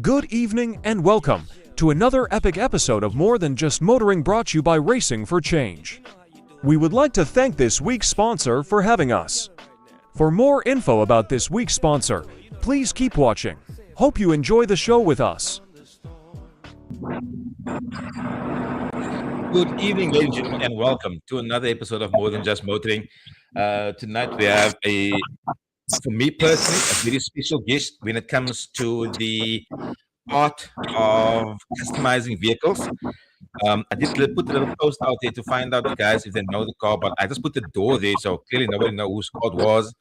Good evening and welcome to another epic episode of More Than Just Motoring, brought to you by Racing for Change. We would like to thank this week's sponsor for having us. For more info about this week's sponsor, please keep watching. Hope you enjoy the show with us. Good evening, ladies and gentlemen, and welcome to another episode of More Than Just Motoring. Tonight we have for me personally, a very special guest when it comes to the art of customizing vehicles. I did put a little post out there to find out the guys if they know the car, but I just put the door there, so clearly nobody knows whose car it was.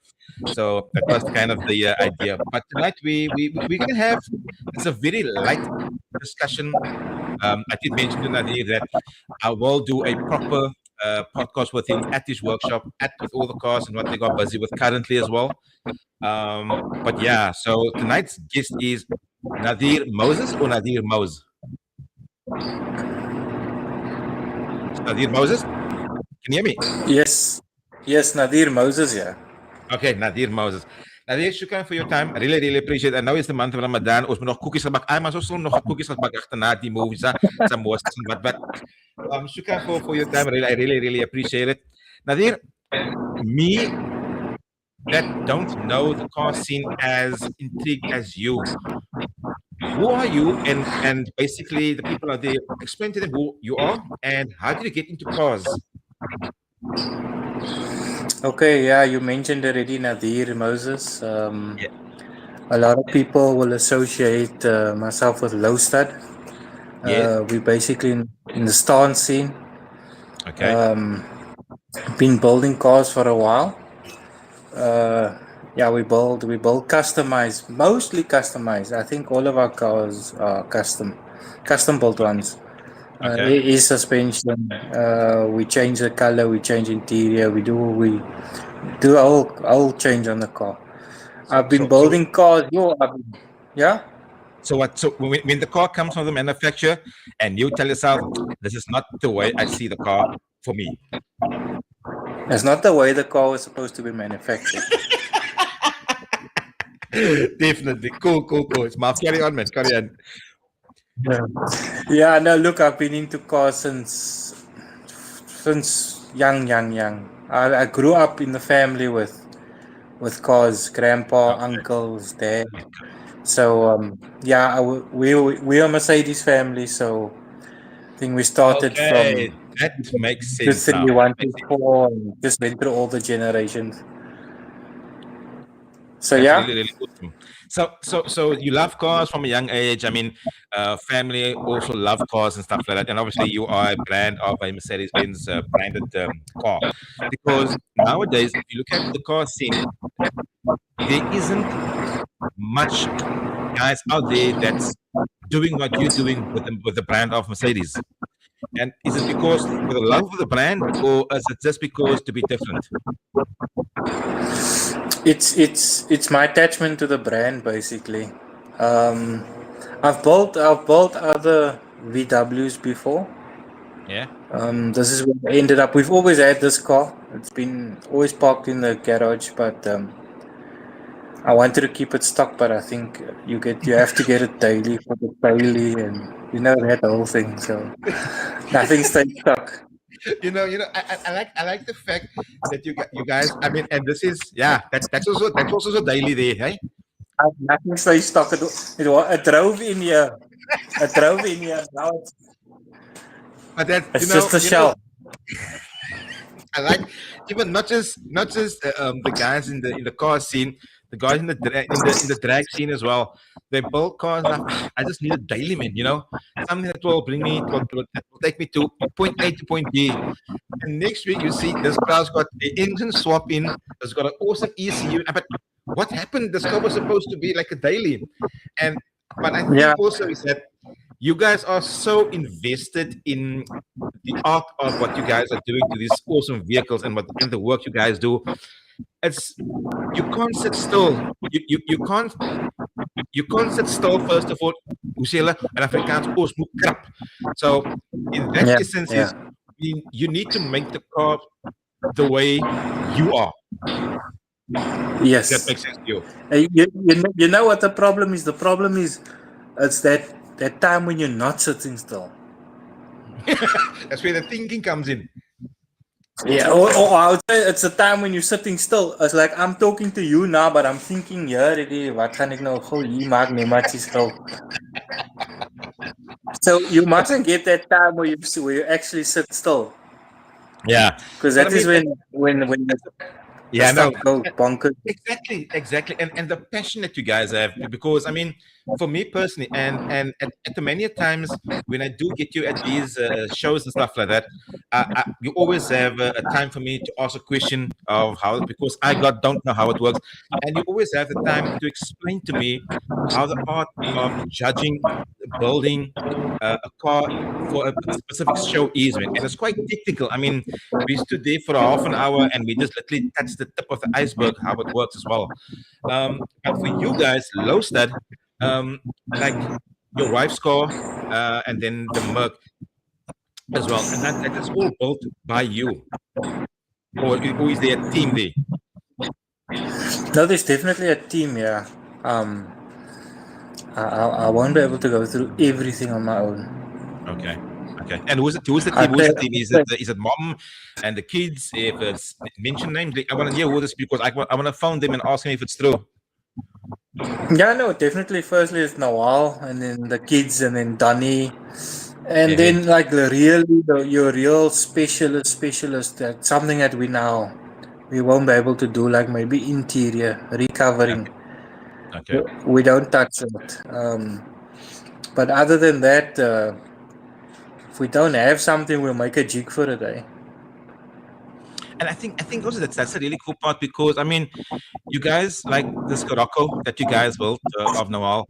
So that was kind of the idea. But tonight we're gonna have it's a very light discussion. I did mention to Nadir that I will do a proper podcast with him at his workshop, with all the cars and what they got busy with currently as well. But yeah, so tonight's guest is Nadir Moses or Nadir Mose? Nadir Moses? Can you hear me? Yes, Nadir Moses, yeah. Okay, Nadir Moses. Nadir, shukran for your time. I really appreciate it. I know it's the month of Ramadan. Ons moet nog koekies gebak. Maar ons sal nog koekies gebak agterna die movies, samosas and what. Shukran for your time. I really appreciate it. Nadir, me that don't know the car scene as intrigued as you, who are you? And basically the people out there, explain to them who you are and how did you get into cars? Okay, yeah, you mentioned already Nadir Moses. A lot of people will associate myself with low stud. We basically in the stance scene. Okay. Been building cars for a while. We build customized, mostly customized. I think all of our cars are custom built ones. Is suspension. We change the color, we change interior, we do a whole change on the car. I've been building cars. Yeah. So what? So when the car comes from the manufacturer, and you tell yourself, "This is not the way I see the car for me." That's not the way the car was supposed to be manufactured. Definitely. Cool. It's my carry on, man. Carry on. Yeah. No, look, I've been into cars since young. I grew up in the family with cars, grandpa, uncles, dad. So we are Mercedes family. So I think we started from that makes sense. 231, 234, and just went through all the generations. So that's really awesome. So you love cars from a young age. I mean, family also love cars and stuff like that. And obviously, you are a brand of a Mercedes-Benz branded car. Because nowadays, if you look at the car scene, there isn't much guys out there that's doing what you're doing with the brand of Mercedes. And is it because for the love of the brand, or is it just because to be different? It's my attachment to the brand, basically. I've built other VWs before. Yeah. This is where I ended up. We've always had this car. It's been always parked in the garage, but I wanted to keep it stock. But I think you have to get it daily for the daily, and that whole thing. So nothing stays stock. I like the fact that you guys. I mean, and this is that's also so daily there, hey? Nothing stays stock. It drove in here. Now but that it's just a shell. I like even not just the guys in the car scene, the guys in the drag scene as well. They build cars. I just need a daily, man. Something that will bring me, that will take me to point A to point B. And next week you see this car's got the engine swap in. It's got an awesome ECU. But what happened? This car was supposed to be like a daily, but I think also is that you guys are so invested in the art of what you guys are doing to these awesome vehicles and the work you guys do. You can't sit still. You can't sit still. First of all, and Afrikaans moet krap. So in that essence, you need to make the car the way you are. Yes, that makes sense to you. You know what the problem is? The problem is It's that time when you're not sitting still. That's where the thinking comes in. Yeah, or I would say it's a time when you're sitting still. It's like I'm talking to you now, but I'm thinking, yeah, already, wat gaan ek nou gou hier maak nee matjies gou. So you mustn't get that time where you actually sit still. Yeah, because that is when the yeah, no, stuff go bonkers. exactly, and the passion that you guys have, because I mean, for me personally, and at the many times when I do get you at these shows and stuff like that, you always have a time for me to ask a question of how, because don't know how it works, and you always have the time to explain to me how the art of judging, building a car for a specific show is, man. And it's quite technical. I mean, we stood there for a half an hour and we just literally touched the tip of the iceberg how it works as well. But for you guys, low stud, like your wife's car, and then the Merc as well, and that is all built by you, or is there a team there? No, there's definitely a team. Yeah. I won't be able to go through everything on my own. Okay. And who's the team? Who's the team? Is it mom and the kids? If it's mention names, I want to hear who this, because I want to phone them and ask them if it's true. Yeah, no, definitely. Firstly, it's Nawal, and then the kids, and then Danny, and then like your real specialist. That's something that we won't be able to do, like maybe interior recovering. Okay. We don't touch it. But other than that, if we don't have something, we'll make a jig for it, eh? And I think also that's a really cool part, because I mean, you guys like this Scirocco that you guys built of Nawal,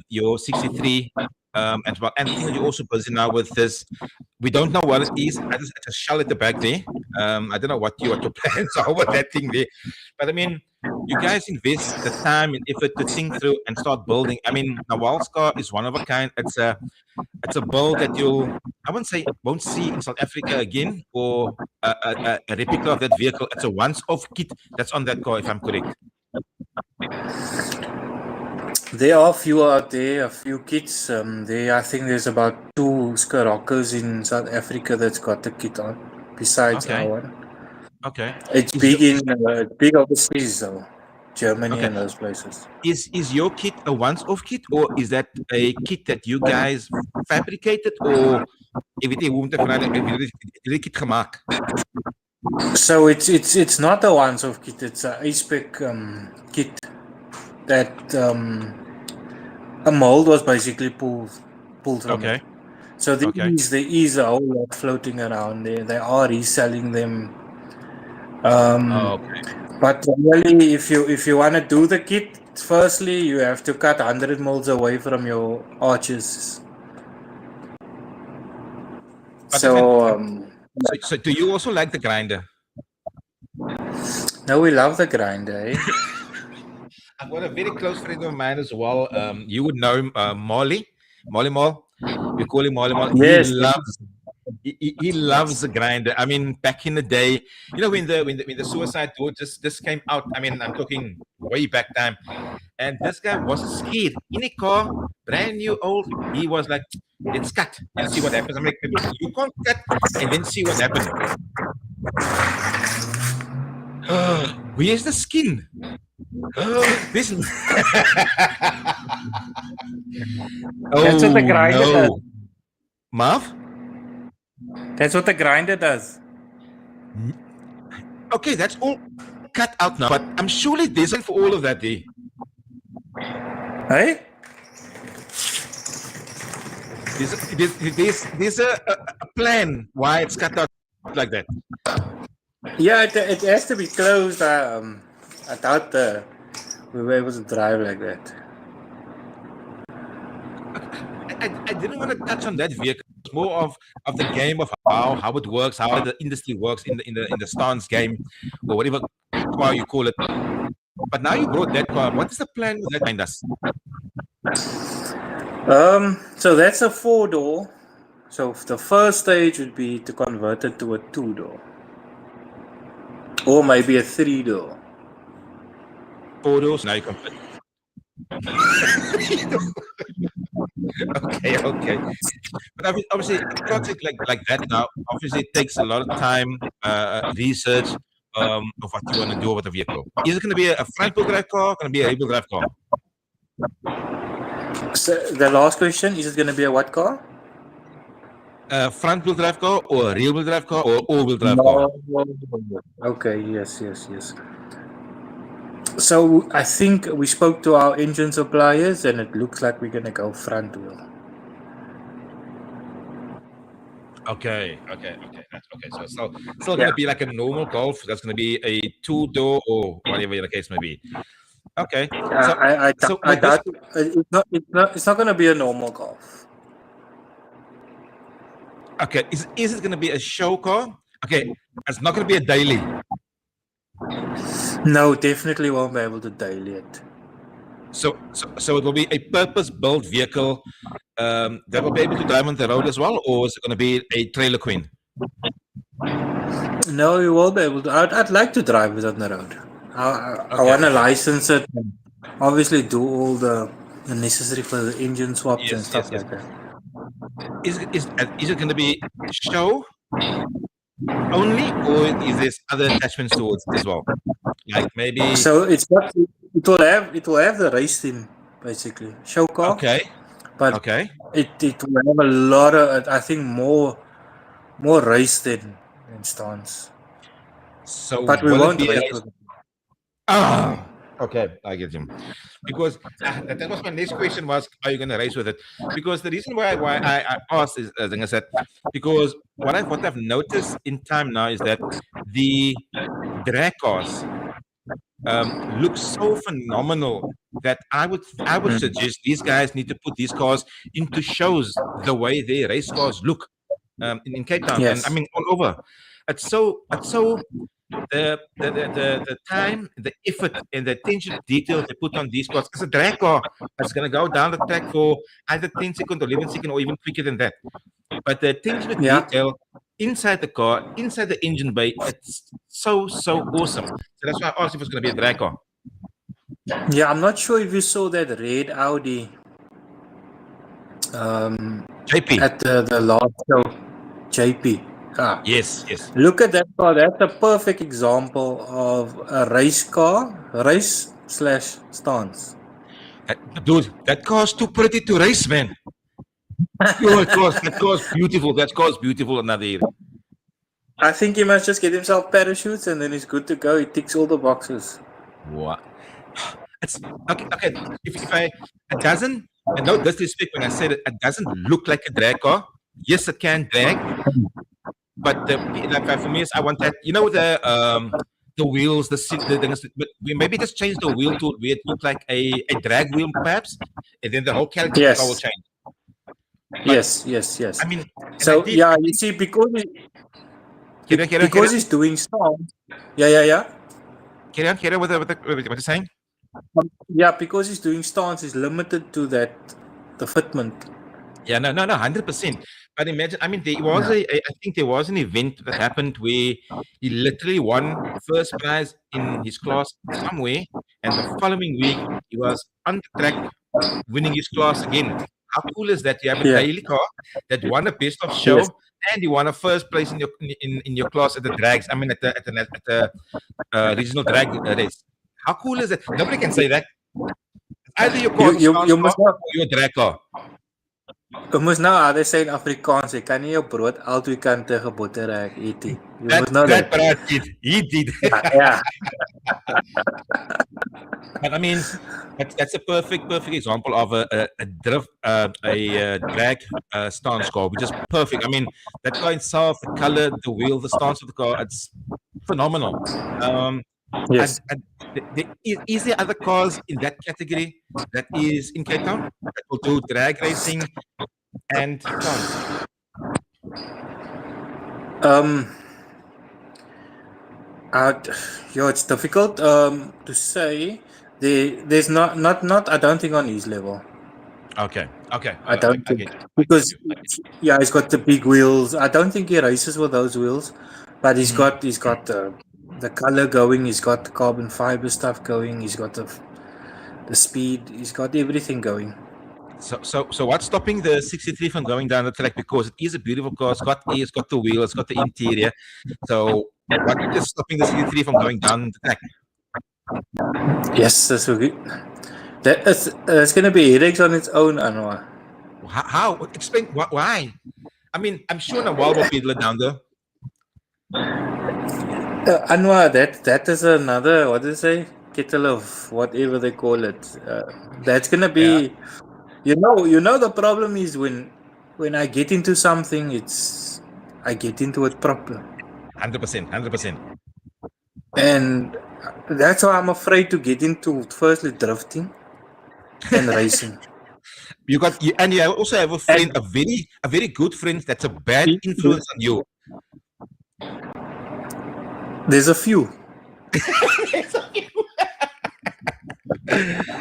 your 63, and well, and I think you're also busy now with this. We don't know what it is. I just shell at the back there. I don't know what your plans are with that thing there, but I mean, you guys invest the time and effort to think through and start building. I mean, Nawal's car is one of a kind. It's a build that I won't say won't see in South Africa again, or a replica of that vehicle. It's a once-off kit that's on that car, if I'm correct. There are a few out there, a few kits. I think there's about 2 Sciroccos in South Africa that's got the kit on, besides our one. Okay. It's big overseas though, Germany and those places. Is your kit a once-off kit, or is that a kit that you guys fabricated, or everything kit gemaakt? So it's not a once-off kit. It's a A-spec kit that a mold was basically pulled from. Okay. It. So there is a whole lot floating around there. They are reselling them. But really, if you want to do the kit, firstly you have to cut 100 molds away from your arches. So do you also like the grinder? No, we love the grinder. Eh? I've got a very close friend of mine as well. You would know him, Molly Mall. We call him Molly Mall. Yes. He loves the grinder. I mean, back in the day, you know, when the suicide door just came out. I mean, I'm talking way back time, and this guy wasn't scared. In a car, brand new, old, he was like, "Let's cut and see what happens." I'm like, "You can't cut and then see what happens." Where's the skin? This. That's what the grinder does. Marv? That's what the grinder does. Okay, that's all cut out now. But I'm surely there's one for all of that there. Hey? There's a plan why it's cut out like that. Yeah, it has to be closed. I doubt we were able to drive like that. I didn't want to touch on that vehicle. It's more of the game of how it works, how the industry works in the stance game, or whatever car you call it. But now you brought that car. What is the plan with that behind us? So that's a 4-door. So the first stage would be to convert it to a 2-door. Or maybe a 3-door. 4 doors, now you can fit. Okay. But obviously, a project like that now obviously takes a lot of time, research of what you want to do with the vehicle. Is it going to be a front-wheel drive car? Going to be a rear-wheel drive car? So the last question, is it going to be a what car? A front-wheel drive car or a rear-wheel drive car or all-wheel drive car? Okay, yes. So I think we spoke to our engine suppliers and it looks like we're going to go front wheel. Okay. So it's still going to be like a normal Golf. That's going to be a two-door or whatever the case may be. Okay. I doubt it's not going to be a normal Golf. Okay. Is it going to be a show car? Okay. It's not going to be a daily. No, definitely won't be able to daily it. So it will be a purpose-built vehicle that will be able to drive on the road as well, or is it going to be a trailer queen? No, you won't be able to. I'd like to drive it on the road. I want to license it. And obviously, do all the necessary for the engine swaps and stuff like that. Is it going to be show only, or is there other attachments towards it as well? Like maybe. So it will have the race theme basically, show car. Okay. But it will have a lot of, I think, more race than stance. So but we won't race with it. Okay, I get him. Because that was my next question: was are you going to race with it? Because the reason why I asked is, as I said, because what I've noticed in time now is that the drag cars look so phenomenal that I would suggest these guys need to put these cars into shows the way their race cars look in Cape Town. Yes. And I mean all over. It's so the time, the effort, and the attention to detail they put on these cars. It's a drag car that's going to go down the track for either 10 seconds or 11 seconds or even quicker than that. But the attention to detail inside the car, inside the engine bay, it's so awesome. So that's why I asked if it's going to be a drag car. Yeah, I'm not sure if you saw that red Audi JP at the last show. JP. Yes. Look at that car. That's a perfect example of a race car, race/stance. Dude, that car's too pretty to race, man. That car's beautiful. That car's beautiful. Another year. I think he must just get himself parachutes and then he's good to go. He ticks all the boxes. What? It's okay. If it doesn't, and no disrespect when I said it doesn't look like a drag car. Yes, it can drag, but for me, I want that. You know the wheels, the things. But we maybe just change the wheel to where it looks like a drag wheel, perhaps, and then the whole character will change. But, yes. I mean, you see, because he's doing stance. Yeah. Carry on. What you're saying? Yeah, because he's doing stance, he's limited to the fitment. Yeah, no, 100%. But imagine, I mean, there was I think there was an event that happened where he literally won first prize in his class somewhere, and the following week he was on the track winning his class again. How cool is that? You have a daily car that won a best of show, and you won a first place in your class at the drags. I mean, at the regional drag race. How cool is that? Nobody can say that. Either your car or your drag car. Je moet nou how they say in Afrikaans, jy kan nie jou brood al twee kante gebotereg eet nie. That Brad did. He did. Yeah. But I mean, that's a perfect example of a drift, a drag stance car, which is perfect. I mean, that car itself, the color, the wheel, the stance of the car, it's phenomenal. Yes. Is there other cars in that category that is in Cape Town that will do drag racing and stance? It's difficult to say. There's not I don't think on his level. Okay. I don't think because he's got the big wheels. I don't think he races with those wheels, but he's got the color going. He's got the carbon fiber stuff going. He's got the speed. He's got everything going. So what's stopping the 63 from going down the track? Because it is a beautiful car. It's got air, it's got the wheel, it's got the interior. So what is stopping the 63 from going down the track? Yes, that's okay. That's gonna be headaches on its own, Anwar. How? Explain why? I mean, I'm sure in a while we'll peddle it down there. Anwar, that is another, what do they say, kettle of whatever they call it. That's gonna be, you know the problem is when I get into something, I get into it proper. 100%. And that's why I'm afraid to get into firstly drifting and racing. You also have a friend, a very good friend that's a bad influence on you. There's a few.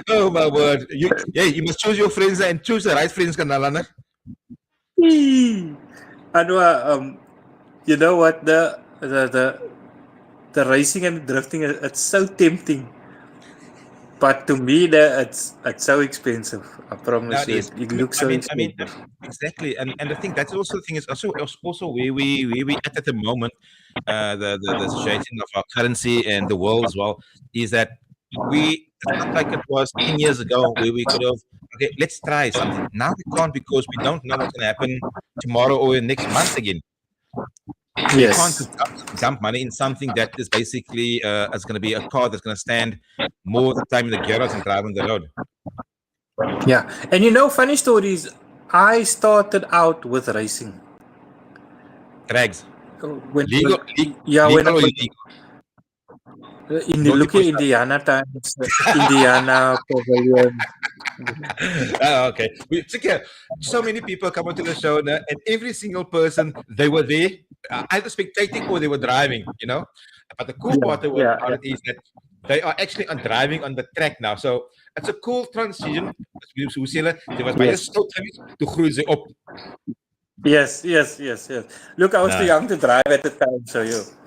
Oh my word! You must choose your friends and choose the right friends, Kanalana. Anwar, you know what, the racing and drifting, it's so tempting. But to me, it's so expensive. I promise you, it looks so expensive. Exactly, and I think that's also the thing is also where we at the moment, the situation of our currency and the world as well is that it's not like it was 10 years ago where we could have let's try something. Now we can't because we don't know what's going to happen tomorrow or next month again. You can't dump money in something that is basically is going to be a car that's going to stand more of the time in the garage and drive on the road. Yeah, and you know, funny stories. I started out with racing. Drags. Legal in the Indiana times, Indiana Pavilion. Okay. So many people come onto the show now, and every single person, they were there, either spectating or they were driving, you know. But the cool part about it is that they are actually driving on the track now. So it's a cool transition. Ze was baie stout geweest, toe groei sy op. Yes. Look, I was too young to drive at the time, so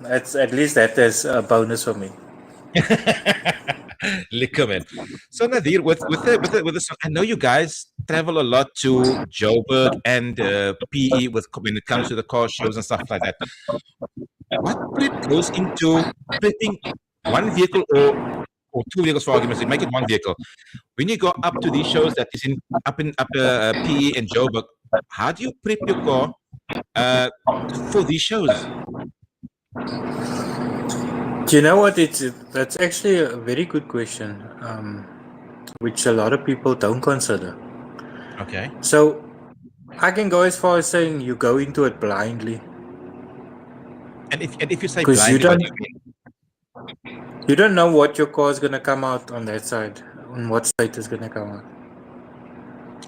at least that is a bonus for me. Liquor, man. So Nadir, with the song, I know you guys travel a lot to Joburg and PE when it comes to the car shows and stuff like that. What prep goes into prepping one vehicle or two vehicles, for argument's sake? Make it one vehicle. When you go up to these shows that is up PE and Joburg, how do you prep your car for these shows? Do you know what? That's actually a very good question, which a lot of people don't consider. Okay. So I can go as far as saying you go into it blindly. And if you say blindly, what do you mean? You don't know what your car is gonna come out on that side, on what side is gonna come out.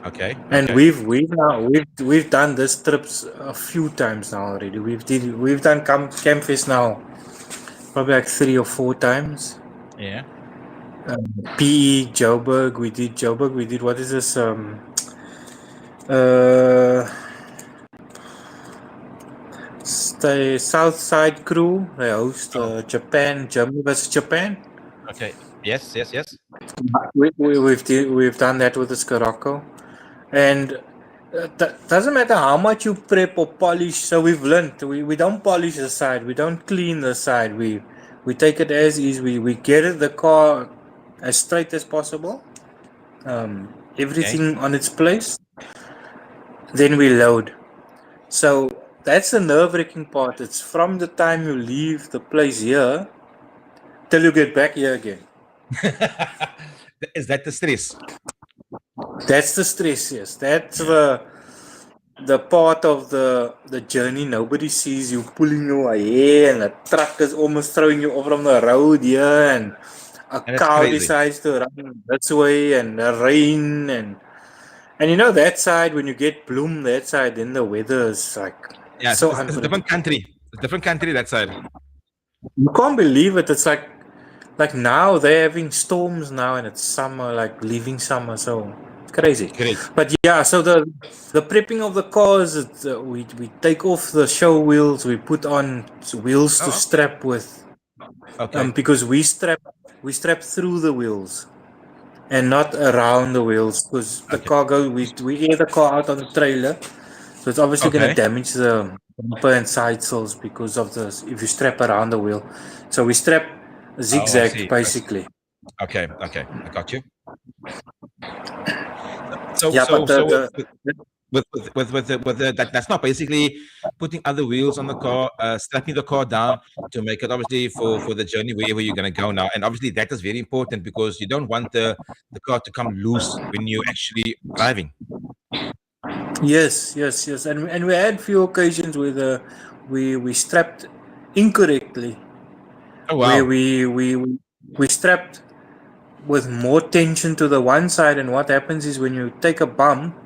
Okay. And we've done this trips a few times now already. We've done Campfest now. Probably like 3 or 4 times. Yeah. PE, Joburg. We did Joburg. We did, what is this? The South Side crew. They host Japan, Germany versus Japan. Okay. Yes. We've done that with the Scirocco. And doesn't matter how much you prep or polish. So we've learned we don't polish the side, we don't clean the side. We take it as is. We get the car as straight as possible. Everything on its place. Then we load. So that's the nerve-wracking part. It's from the time you leave the place here till you get back here again. Is that the stress? That's the stress, yes. That's the part of the journey nobody sees. You pulling your hair and the truck is almost throwing you off from the road here, and a cow decides to run this way, and the rain and you know that side, when you get bloom that side, then the weather is like so it's a different country. It's a different country that side. You can't believe it. It's like now they're having storms now, and it's summer, like leaving summer, so it's crazy. But yeah, so the prepping of the cars, we take off the show wheels, we put on wheels to strap with, because we strap through the wheels, and not around the wheels, because the Okay. car we air the car out on the trailer, so it's obviously going to Okay. damage the bumper and side sills because of this if you strap around the wheel. So we strap Oh, I zigzag see. I see. basically. Okay. Okay. I got you. So Yeah, so but so the that's not basically putting other wheels on the car, strapping the car down to make it obviously for the journey wherever you're going to go now. And obviously that is very important because you don't want the car to come loose when you're actually driving. yes, and we had few occasions where we strapped incorrectly, Oh where wow, we strapped with more tension to the one side, and what happens is when you take a bump,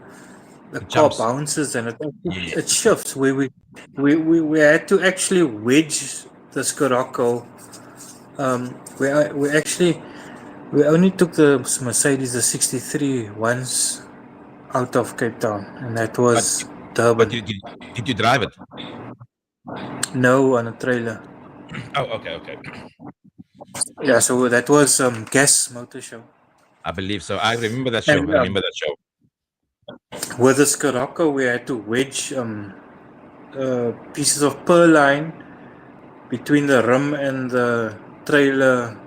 the it car jumps. bounces and Yeah. it shifts. Where we had to actually wedge the Scirocco. We actually we only took the Mercedes the 63 once out of Cape Town, and that But was but Durban. did you drive it? No, on a trailer. Oh, okay, okay. Yeah, so that was Gas Motor Show. I believe so. I remember that show. And I remember that show. with the Scirocco, we had to wedge pieces of purline between the rim and the trailer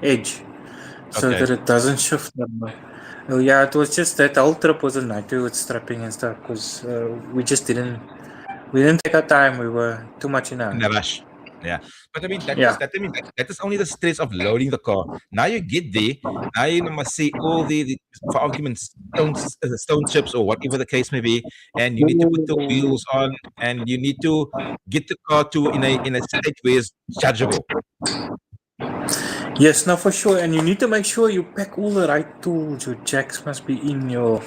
edge so Okay. that it doesn't shift. Oh yeah, it was just that whole trip was a nightmare with strapping and stuff because we didn't take our time. We were too much in a In hurry. a rush. Yeah. But I mean Yeah. that is only the stress of loading the car. Now you get there, now you must see all the for arguments stone chips or whatever the case may be, and you need to put the wheels on and you need to get the car to in a state where it's judgeable. Yes, no, for sure. And you need to make sure you pack all the right tools. Your jacks must be in. Your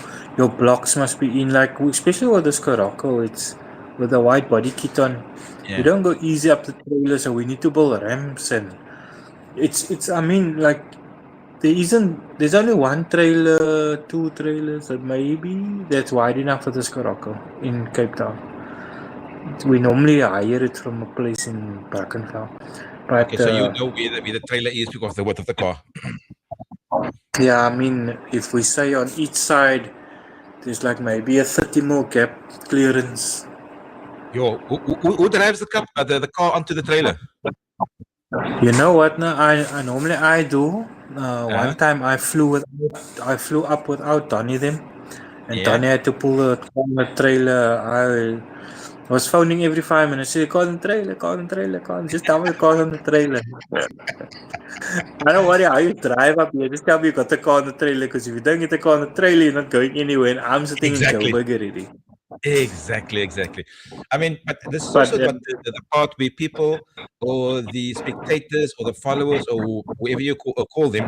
blocks must be in. Like especially with the Scirocco, it's with the white body kit on. You Yeah. don't go easy up the trailer, so we need to build ramps and it's. I mean, like there's only one trailer, two trailers, that maybe that's wide enough for the Scirocco in Cape Town. We normally hire it from a place in Brackenfell, Okay, but so you know where the trailer is because of the width of the car. yeah, I mean, if we say on each side, there's like maybe a 30 mil gap clearance. Yo, who drives the car onto the trailer? You know what? Now I normally I do. One Uh-huh. time I flew up without Donny them, and Yeah. Donny had to pull the trailer. I was phoning every 5 minutes. Say, call the trailer, call the trailer, call. Just tell me to call on the trailer. I don't worry how you drive up here. Just tell me you got the car on the trailer. Because if you don't get the car on the trailer, you're not going anywhere. And I'm sitting in Exactly. Joburg already. Exactly. I mean, but this is But also what the part where people or the spectators or the followers or whoever you call them,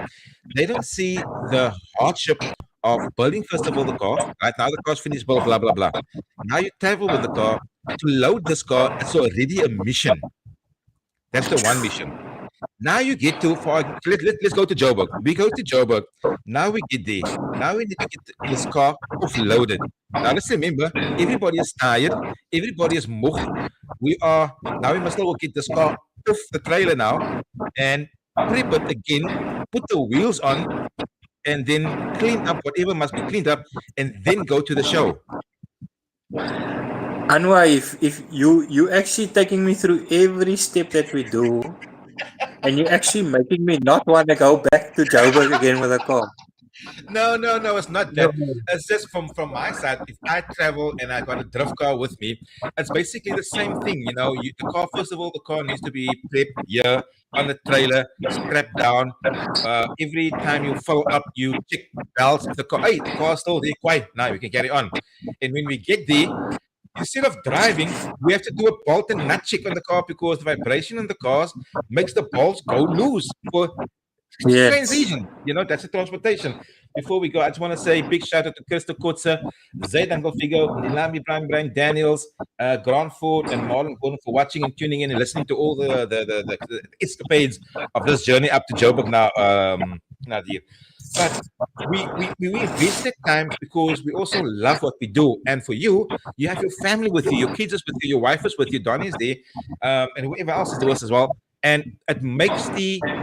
they don't see the hardship of building, first of all, the car. Right now, the car's finished, blah, blah, blah. Now you travel with the car. To load this car, it's already a mission. That's the one mission. Now you get to, let's go to Joburg. We go to Joburg. Now we get there. Now we need to get this car offloaded. Now let's remember, everybody is tired. Everybody is moeg. Now we must all get this car off the trailer now and prep it again, put the wheels on, and then clean up whatever must be cleaned up, and then go to the show. Anwar, if you actually taking me through every step that we do, and you actually making me not want to go back to Joburg again with a car. No, it's not that. It's just from my side. If I travel and I got a drift car with me, it's basically the same thing. You know, the car. First of all, the car needs to be prepped here on the trailer, strapped down. Every time you fill up, you check belts. If the car, hey, the car's still there, quiet. Now we can carry on. And when we get there, instead of driving, we have to do a bolt and nut check on the car because the vibration in the cars makes the bolts go loose for strange reason. You know, that's the transportation. Before we go, I just want to say big shout out to Christo Kotze, Zaid Uncle Figo, Nilami Brian Daniels, Grant Ford, and Marlon Gordon for watching and tuning in and listening to all the escapades of this journey up to Joburg now, Nadir. But we invested time because we also love what we do. And for you, you have your family with you, your kids is with you, your wife is with you, Donnie is there, and whoever else is with us as well. And it makes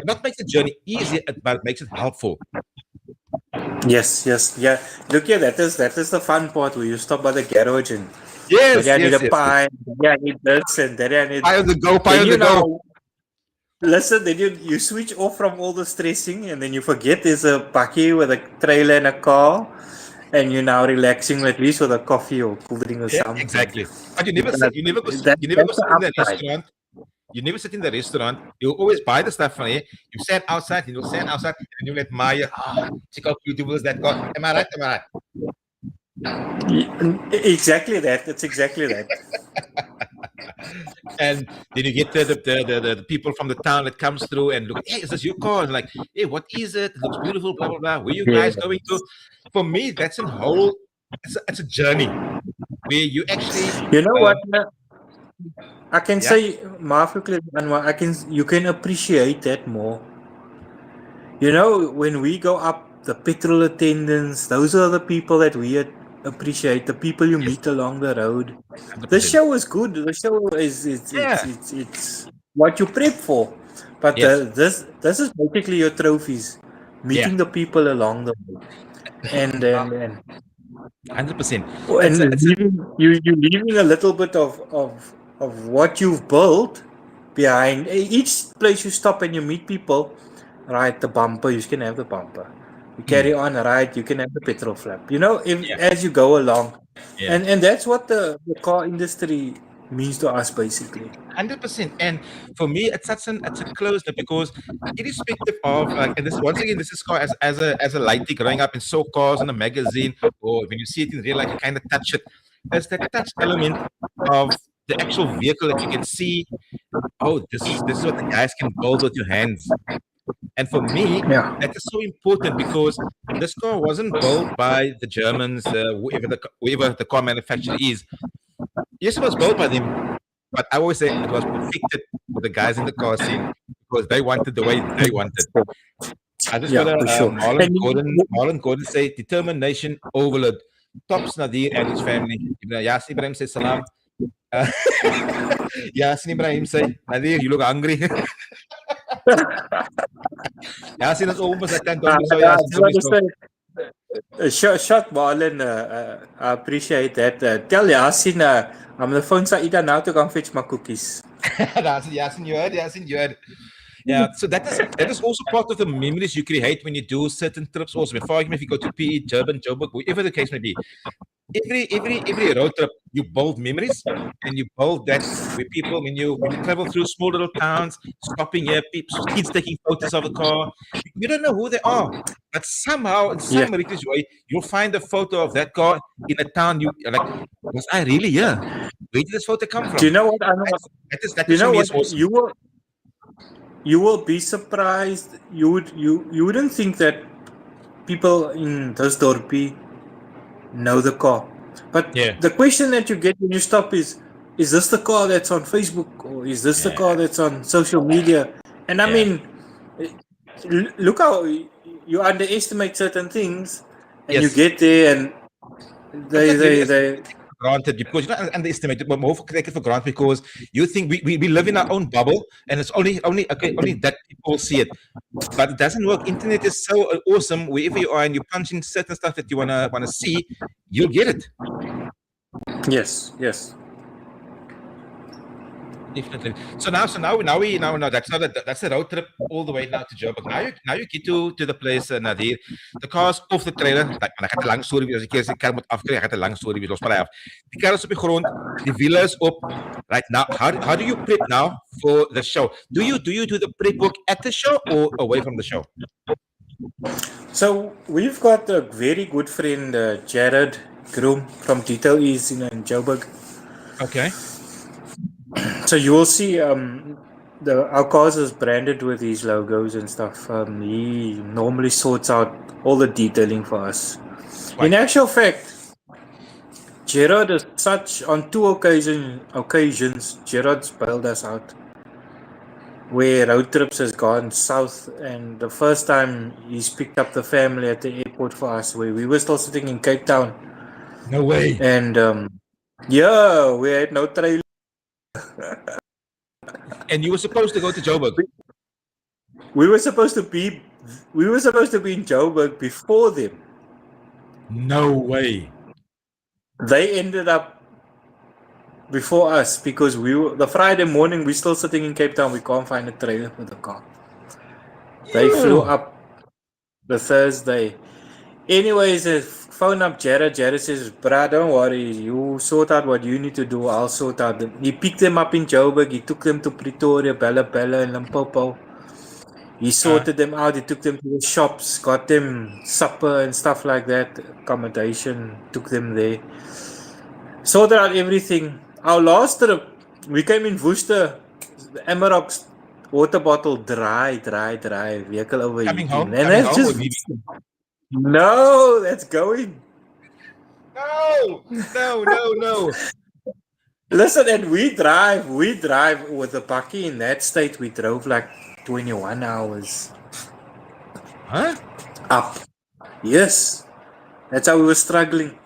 not makes the journey easier, but it makes it helpful. Yes, yes, yeah. Look here, that is the fun part where you stop by the garage and Yes, daddy, I need yes, a yes, yes. pie, daddy, I need this, and daddy, I need. Pie on the go, pie Then on the you go. now listen. Then you switch off from all the stressing, and then you forget there's a bakkie with a trailer and a car, and you're now relaxing at least with a coffee or cool drink or Yeah, something. exactly. But you never sit, That, you never go that's sit the in the upside. restaurant. You never sit in the restaurant. You always buy the stuff from here. You stand outside, you stand outside, and you let Maya, check out YouTubers that got. Am I right? Am I right? Exactly that. That's exactly that. And then you get the people from the town that comes through and look, hey, is this your car? And like, hey, what is it? It looks beautiful, blah, blah, blah. Where you Yeah. guys going to? For me, that's a whole, it's a journey where you actually, You know what? I can yeah, say, Mafukle, you can appreciate that more. You know, when we go up, the petrol attendants, those are the people that we appreciate. The people you yes, meet along the road. The 100%. show is good. The show is Yeah, it's what you prep for. But yes, this is basically your trophies, yeah, meeting the people along the way, and uh, and and 100%. and It's a, you leaving a little bit of what you've built behind each place you stop and you meet people. Right, the bumper, you can have the bumper. You mm, carry on, right, you can have the petrol flap. You know, if yeah, as you go along, yeah. and that's what the car industry means to us basically. 100%. And for me, it's a close knit because irrespective of like, and this once again, this is called as a lighty growing up and saw cars in a magazine or when you see it in real life, you kind of touch it. There's that touch element of the actual vehicle that you can see. Oh, this is what the guys can build with your hands. And for me, Yeah. that is so important because this car wasn't built by the Germans, whoever the car manufacturer is. Yes, it was built by them, but I always say it was perfected for the guys in the car scene because they wanted the way they wanted. I just got Yeah, a for sure. Marlon Gordon say determination overload. Tops Nadir and his family. Yas Ibrahim says salam. Uh, Yasin Ibrahim say Nadir, you look hungry. Yasin is almost like that. Don't be so I Yasin. just Don't be want to so. say, shot Marlon, I appreciate that. Tell Yasin, I'm the phone sa ida now to come fetch my cookies. Yasin, you heard. Yasin, you heard. Yeah, so that is also part of the memories you create when you do certain trips. Also, for example, if you go to PE, Durban, Joburg, wherever the case may be, every road trip you build memories and you build that with people when you travel through small little towns, stopping here, kids taking photos of the car. You don't know who they are, but somehow in Yeah. some miraculous way you'll find a photo of that car in a town. You're like, was I really here? Where did this photo come Do you from? know what? I know. That You is for know me what? is awesome. You will be surprised. You wouldn't think that people in this dorpy know the car. But Yeah, the question that you get when you stop is this the car that's on Facebook or is this the yeah, car that's on social media? And I yeah. mean, look how you underestimate certain things and you Yes. get there and It's they, not really they, a they, granted because you don't underestimate it, but more take it for granted because you think we live in our own bubble and it's only that people will see it. But it doesn't work. Internet is so awesome. Wherever you are and you punch in certain stuff that you wanna see, you'll get it. yes, yes. Definitely. So now that's the road trip all the way now to Joburg. Now you get to the place Nadir. The car's off the trailer. Like, man, ek het 'n lang storie as ek eers die kar moet afkry. Ek het 'n lang storie wie los maar af. Die kar is op die grond. Die wiele is op. Right now, how do you prep now for the show? Do you do the prep work at the show or away from the show? So we've got a very good friend, Jared Groom from Detail East in Joburg. Okay. So you will see our cars is branded with these logos and stuff. He normally sorts out all the detailing for us. Right. In actual fact, Gerard is such on two occasions Gerard's bailed us out where road trips has gone south, and the first time he's picked up the family at the airport for us where we were still sitting in Cape Town. No way. And yeah, we had no trailer. And you were supposed to go to Joburg. We were supposed to be in Joburg before them. No way. They ended up before us because the Friday morning we're still sitting in Cape Town. We can't find a trailer for the car. They flew up the Thursday. Anyways, I phone up Jared. Jared says, "Bruh, don't worry. You sort out what you need to do. I'll sort out." He picked them up in Joburg. He took them to Pretoria, Bella, and Limpopo. He sorted them out. He took them to the shops, got them supper and stuff like that, accommodation, took them there. Sorted out everything. Our last trip, we came in Worcester, the Amarok's water bottle dry, vehicle overheating. Coming home? And that's just... No, that's going. No. Listen, and we drive with a bakkie in that state. We drove like 21 hours. Huh? Up. Yes. That's how we were struggling.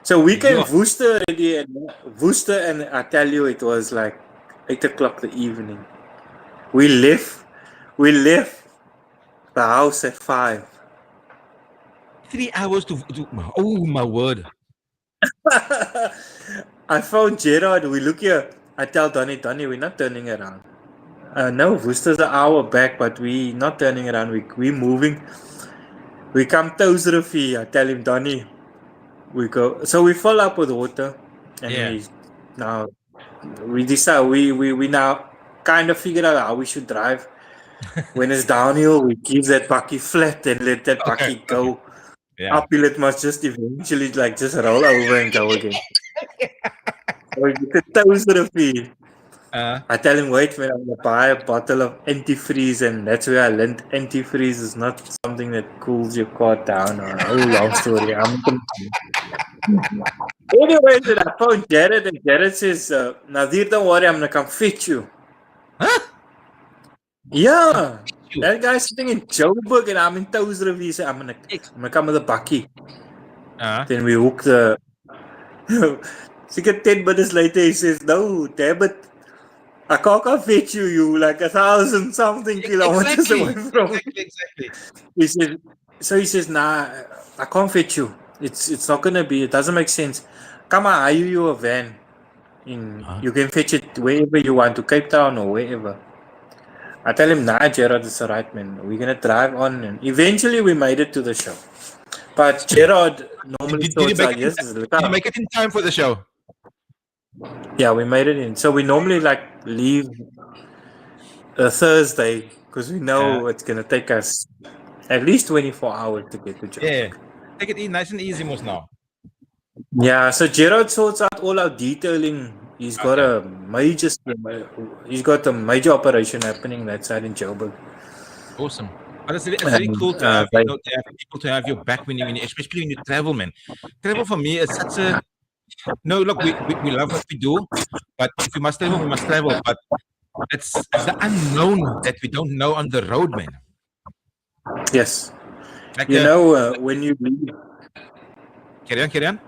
So we came Worcester already, and I tell you, it was like 8 o'clock the evening. We left the house at 5. 3 hours to oh my word. I found Gerard. We look here. I tell Donnie, we're not turning around. No, Worcester's an hour back, but we not turning around. We moving. We come to Rivier. I tell him, Donnie, we go. So we fill up with water, and we decide we now kind of figured out how we should drive. When it's downhill, we keep that bakkie flat and let that bakkie go. Yeah. Uphill, it must just eventually just roll over and go again. So we get the Rivier. I tell him, wait, man, I'm going to buy a bottle of antifreeze, and that's where I learned antifreeze is not something that cools your car down. Long story. Anyway, then I found Jared, and Jared says, Nadir, don't worry, I'm going to come fetch you. Huh? Yeah. That guy's sitting in Joburg, and I'm in Rivier. So I'm gonna come with a bakkie. Then we hook the... So 10 minutes later, he says, no, damn it. I can't fetch you. You like 1,000 something kilometers away from me. Exactly. He says, nah, I can't fetch you. It's not gonna be. It doesn't make sense. Come on, I hire you a van. You can fetch it wherever you want, to Cape Town or wherever. I tell him, nah, Gerard, it's alright, man. We're gonna drive on, and eventually we made it to the show. But Gerard normally did you make it in time for the show? Yeah, we made it in. So we normally leave a Thursday because we know it's gonna take us at least 24 hours to get to Joburg. Yeah, take it nice and easy, most now. Yeah, so Gerard sorts out all our detailing. He's got a major operation happening that side in Joburg. Awesome. But it's very cool to have, to have people to have your back when you, especially when you travel, man. Travel for me is such a... No, look, we love what we do, but if we must travel, we must travel. But it's the unknown that we don't know on the road, man. Yes. When you leave... Carry on.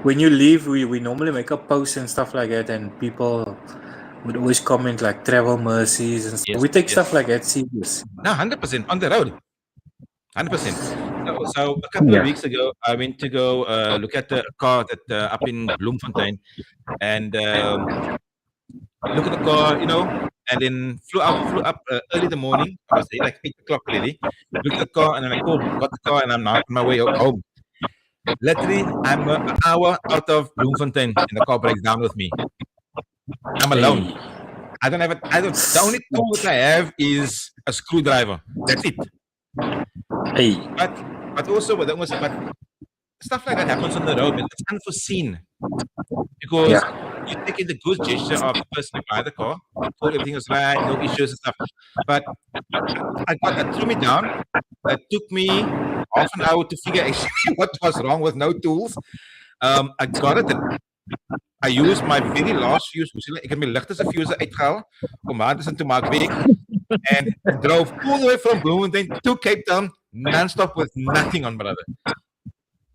When you leave, we normally make a post and stuff like that, and people would always comment like travel mercies and stuff. Yes, we take stuff like that serious. No, 100% on the road. 100%. So a couple of weeks ago, I went to go look at the car that up in Bloemfontein, and look at the car, and then flew up early in the morning. I was there like 8 o'clock already. Looked at the car, and then I got the car, and I'm now on my way home. Literally, I'm an hour out of Bloemfontein, and the car breaks down with me. I'm alone. I don't have the only tool that I have is a screwdriver. That's it. Hey. But also, but stuff like that happens on the road, but it's unforeseen. Because you take in the good gesture of the person who buy the car, thought everything was right, no issues and stuff. But that threw me down. It took me half an hour to figure out what was wrong with no tools. I got it. I used my very last fuse. Ik heb mijn lichtste fuse uitgehaald om water te maken week. And drove all the way from Bloemfontein to Cape Town, non-stop with nothing on, brother.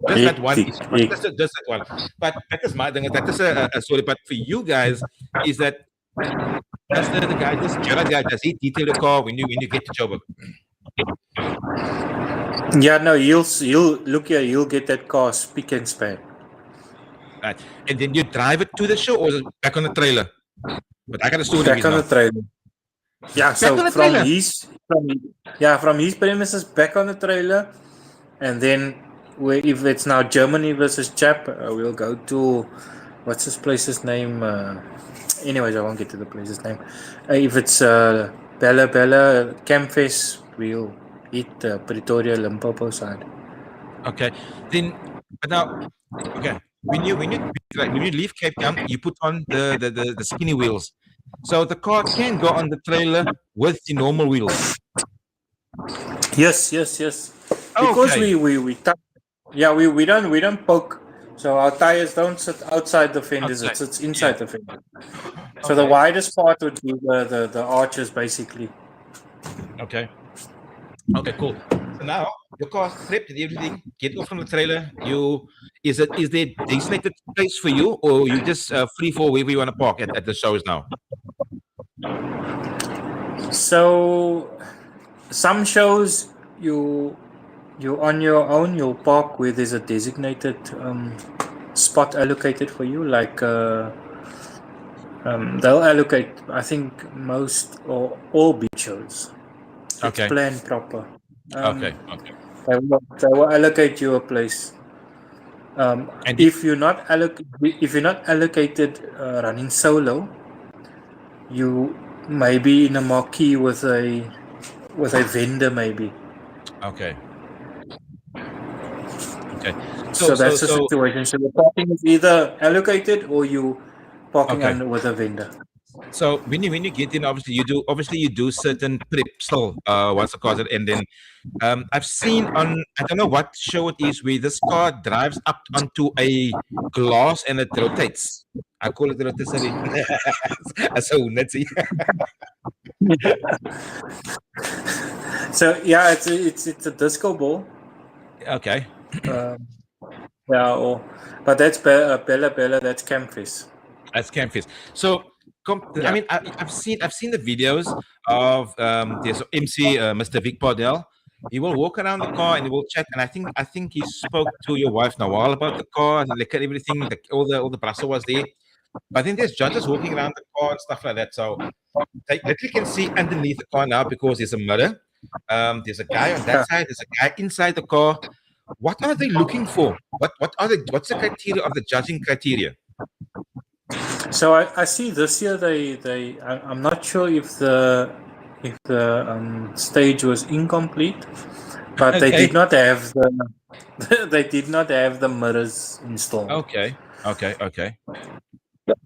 Just that one. Just that one. But that is my thing. That is a story. But for you guys, is that that's the guy, this Gerard guy, does he detail the car when you get to Joburg? Yeah, no, you'll look here. You'll get that car spick and span. Right. And then you drive it to the show, or is it back on the trailer? But I got a story Back on the trailer. Yeah, Back on so the trailer. from his premises back on the trailer, and then if it's now Germany versus Chap, we'll go to what's this place's name? Anyways, I won't get to the place's name. If it's Bella Campfest, we'll hit Pretoria Limpopo side. Okay. Then, but now, okay. When you leave Cape Town, you put on the skinny wheels, so the car can go on the trailer with the normal wheels. Yes. Because Okay. we don't poke, so our tires don't sit outside the fenders. It sits inside the fender. So the widest part would be the arches, basically. Okay. Okay, cool. So now your car's prepped and everything. Get off from the trailer. Is there designated place for you, or you just free for wherever you want to park at the shows now? So some shows you on your own. You'll park where there's a designated spot allocated for you. Like they'll allocate, I think, most or all beach shows. It's planned proper. Okay. They will allocate you a place. And if you're not allocated running solo, you may be in a marquee with a vendor, maybe. Okay. So that's the situation. So the parking is either allocated or you parking under with a vendor. So when you get in, obviously you do certain prep still once the car's and then I've seen on, I don't know what show it is, where this car drives up onto a glass and it rotates. I call it rotisserie. So nutty. So yeah, it's a disco ball. Okay. But that's Bella. That's Campfest. That's Campfest. So I mean, I've seen the videos of there's MC Mr. Vic Pardell. He will walk around the car and he will chat. And I think he spoke to your wife Nawal about the car and look at everything. All the brasso was there. But then there's judges walking around the car and stuff like that. So they literally can see underneath the car now because there's a mirror. There's a guy on that side. There's a guy inside the car. What are they looking for? What's the criteria of the judging criteria? So I see this year I'm not sure if the stage was incomplete, but they did not have the mirrors installed. Okay.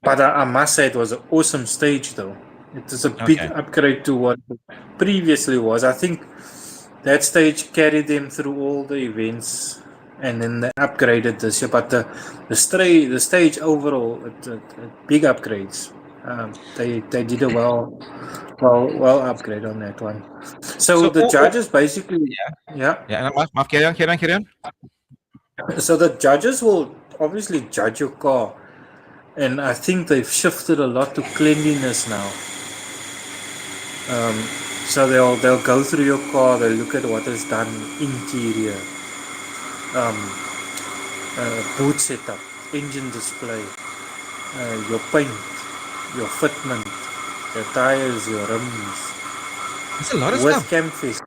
But I must say it was an awesome stage, though. It was a big upgrade to what it previously was. I think that stage carried them through all the events, and then they upgraded this year. But the stage overall, big upgrades. They did a well upgrade on that one. So the judges basically, yeah. Carry on. So the judges will obviously judge your car, and I think they've shifted a lot to cleanliness now. So they'll go through your car, they'll look at what is done interior, boot setup, engine display, your paint, your fitment, your tires, your rims. It's a lot of with stuff. Campfest,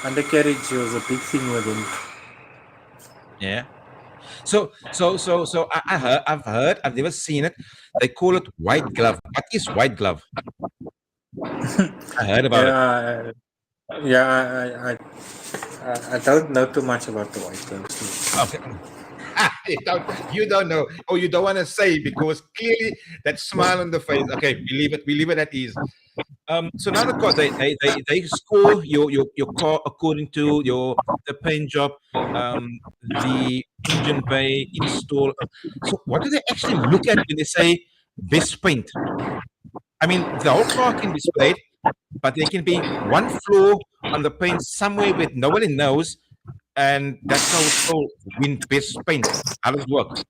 undercarriage was a big thing with him. Yeah. So I've never seen it. They call it white glove. What is white glove? I heard about it. Yeah, I don't know too much about the white gloves. Okay. You don't know, or you don't want to say because clearly that smile on the face. Okay, we leave it at ease. So now the car, they score your car according to the paint job, the engine bay install. So what do they actually look at when they say best paint? I mean, the whole car can be displayed, but there can be one flaw on the paint somewhere where nobody knows, and that's how it's called win best paint. How does it work?